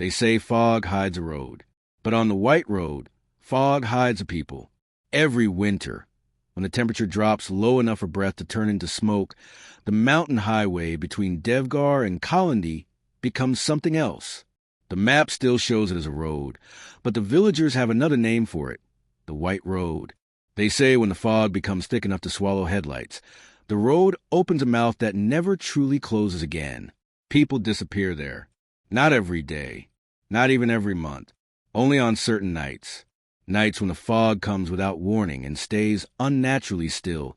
They say fog hides a road. But on the white road, fog hides a people. Every winter, when the temperature drops low enough for breath to turn into smoke, the mountain highway between Devgar and Kalandi becomes something else. The map still shows it as a road, but the villagers have another name for it, the White Road. They say when the fog becomes thick enough to swallow headlights, the road opens a mouth that never truly closes again. People disappear there. Not every day, not even every month, only on certain nights. Nights when the fog comes without warning and stays unnaturally still,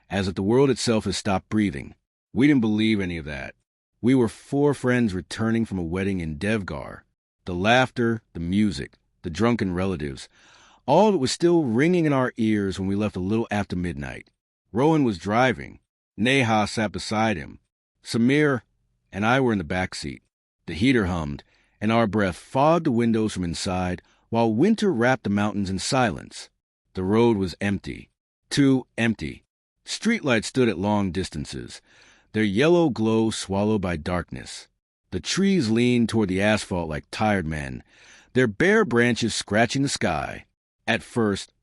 as if the world itself has stopped breathing. We didn't believe any of that. We were 4 friends returning from a wedding in Devgar. The laughter, the music, the drunken relatives, all that was still ringing in our ears when we left a little after midnight. Rowan was driving. Neha sat beside him. Samir and I were in the back seat. The heater hummed, and our breath fogged the windows from inside, while winter wrapped the mountains in silence. The road was empty. Too empty. Streetlights stood at long distances, their yellow glow swallowed by darkness. The trees leaned toward the asphalt like tired men, their bare branches scratching the sky. At first,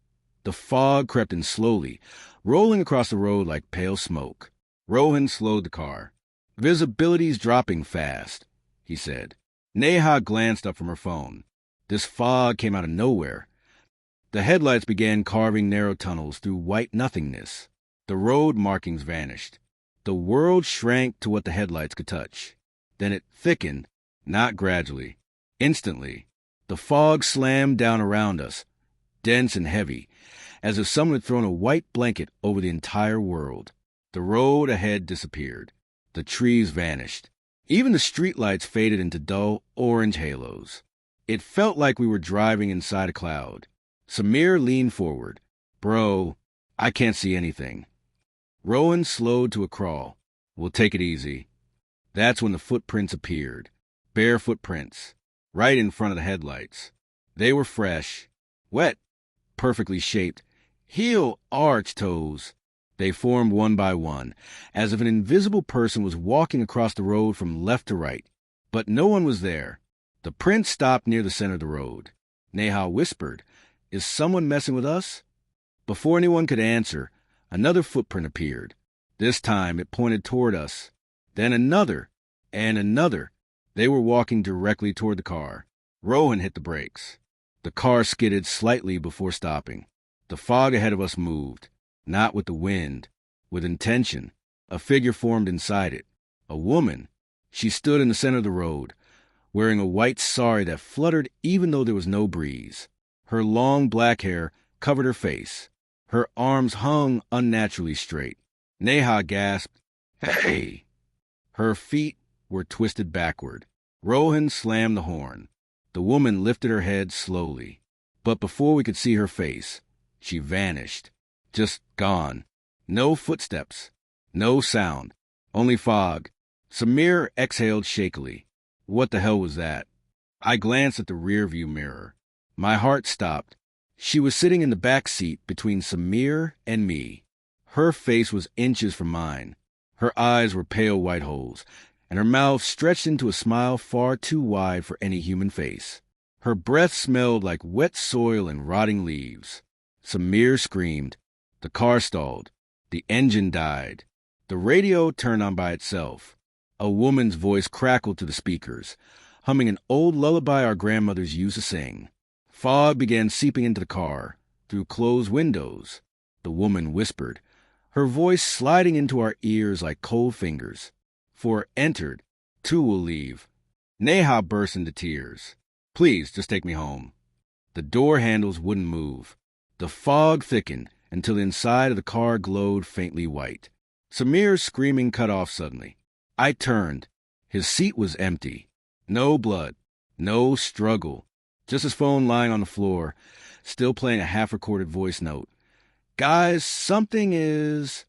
the fog crept in slowly, rolling across the road like pale smoke. Rohan slowed the car. "Visibility's dropping fast," he said. Neha glanced up from her phone. This fog came out of nowhere. The headlights began carving narrow tunnels through white nothingness. The road markings vanished. The world shrank to what the headlights could touch. Then it thickened, not gradually. Instantly, the fog slammed down around us, dense and heavy, as if someone had thrown a white blanket over the entire world. The road ahead disappeared. The trees vanished. Even the streetlights faded into dull orange halos. It felt like we were driving inside a cloud. Samir leaned forward. "Bro, I can't see anything." Rowan slowed to a crawl. "We'll take it easy." That's when the footprints appeared. Bare footprints, right in front of the headlights. They were fresh, wet, perfectly shaped, heel-arch toes. They formed one by one, as if an invisible person was walking across the road from left to right. But no one was there. The prints stopped near the center of the road. Neha whispered, "Is someone messing with us?" Before anyone could answer, another footprint appeared. This time it pointed toward us. Then another, and another. They were walking directly toward the car. Rohan hit the brakes. The car skidded slightly before stopping. The fog ahead of us moved, not with the wind, with intention. A figure formed inside it. A woman. She stood in the center of the road, wearing a white sari that fluttered even though there was no breeze. Her long black hair covered her face. Her arms hung unnaturally straight. Neha gasped, "Hey!" Her feet were twisted backward. Rohan slammed the horn. The woman lifted her head slowly. But before we could see her face, she vanished. Just gone. No footsteps. No sound. Only fog. Samir exhaled shakily. What the hell was that? I glanced at the rearview mirror. My heart stopped. She was sitting in the back seat between Samir and me. Her face was inches from mine. Her eyes were pale white holes, and her mouth stretched into a smile far too wide for any human face. Her breath smelled like wet soil and rotting leaves. Samir screamed. The car stalled. The engine died. The radio turned on by itself. A woman's voice crackled to the speakers, humming an old lullaby our grandmothers used to sing. Fog began seeping into the car, through closed windows. The woman whispered, her voice sliding into our ears like cold fingers. "Four entered. 2 will leave." Neha burst into tears. "Please, just take me home." The door handles wouldn't move. The fog thickened until the inside of the car glowed faintly white. Samir's screaming cut off suddenly. I turned. His seat was empty. No blood. No struggle. Just his phone lying on the floor, still playing a half-recorded voice note. "Guys, something is..."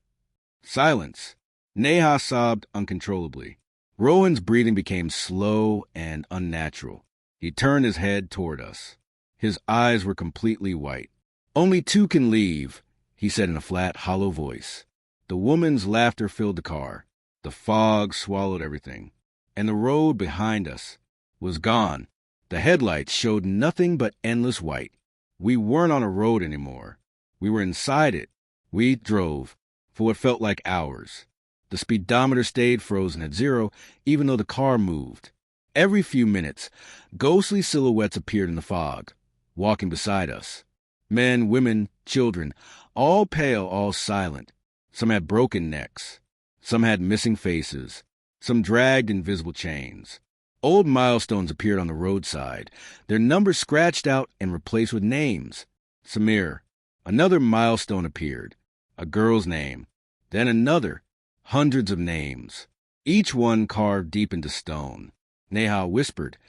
Silence. Neha sobbed uncontrollably. Rowan's breathing became slow and unnatural. He turned his head toward us. His eyes were completely white. "Only 2 can leave," he said in a flat, hollow voice. The woman's laughter filled the car. The fog swallowed everything. And the road behind us was gone. The headlights showed nothing but endless white. We weren't on a road anymore. We were inside it. We drove for what felt like hours. The speedometer stayed frozen at 0, even though the car moved. Every few minutes, ghostly silhouettes appeared in the fog, walking beside us. Men, women, children, all pale, all silent. Some had broken necks. Some had missing faces. Some dragged invisible chains. Old milestones appeared on the roadside, their numbers scratched out and replaced with names. Samir. Another milestone appeared, a girl's name. Then another, hundreds of names, each one carved deep into stone. Neha whispered,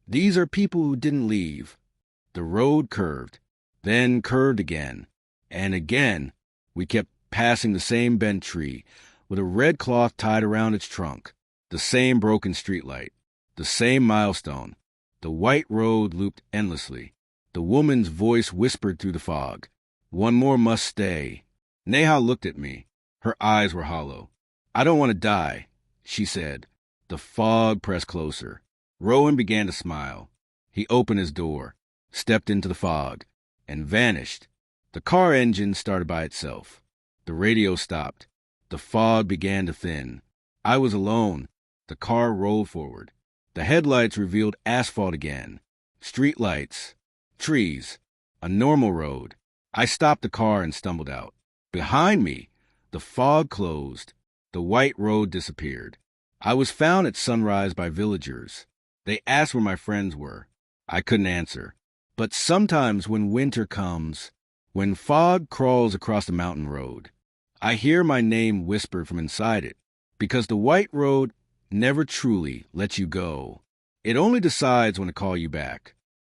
"These are people who didn't leave." The road curved, then curved again, and again. We kept passing the same bent tree, with a red cloth tied around its trunk, the same broken streetlight, the same milestone. The white road looped endlessly. The woman's voice whispered through the fog, "One more must stay." Neha looked at me. Her eyes were hollow. "I don't want to die," she said. The fog pressed closer. Rowan began to smile. He opened his door, stepped into the fog, and vanished. The car engine started by itself. The radio stopped. The fog began to thin. I was alone. The car rolled forward. The headlights revealed asphalt again. Street lights. Trees. A normal road. I stopped the car and stumbled out. Behind me, the fog closed. The white road disappeared. I was found at sunrise by villagers. They asked where my friends were. I couldn't answer. But sometimes when winter comes, when fog crawls across the mountain road, I hear my name whispered from inside it, because the white road never truly lets you go. It only decides when to call you back.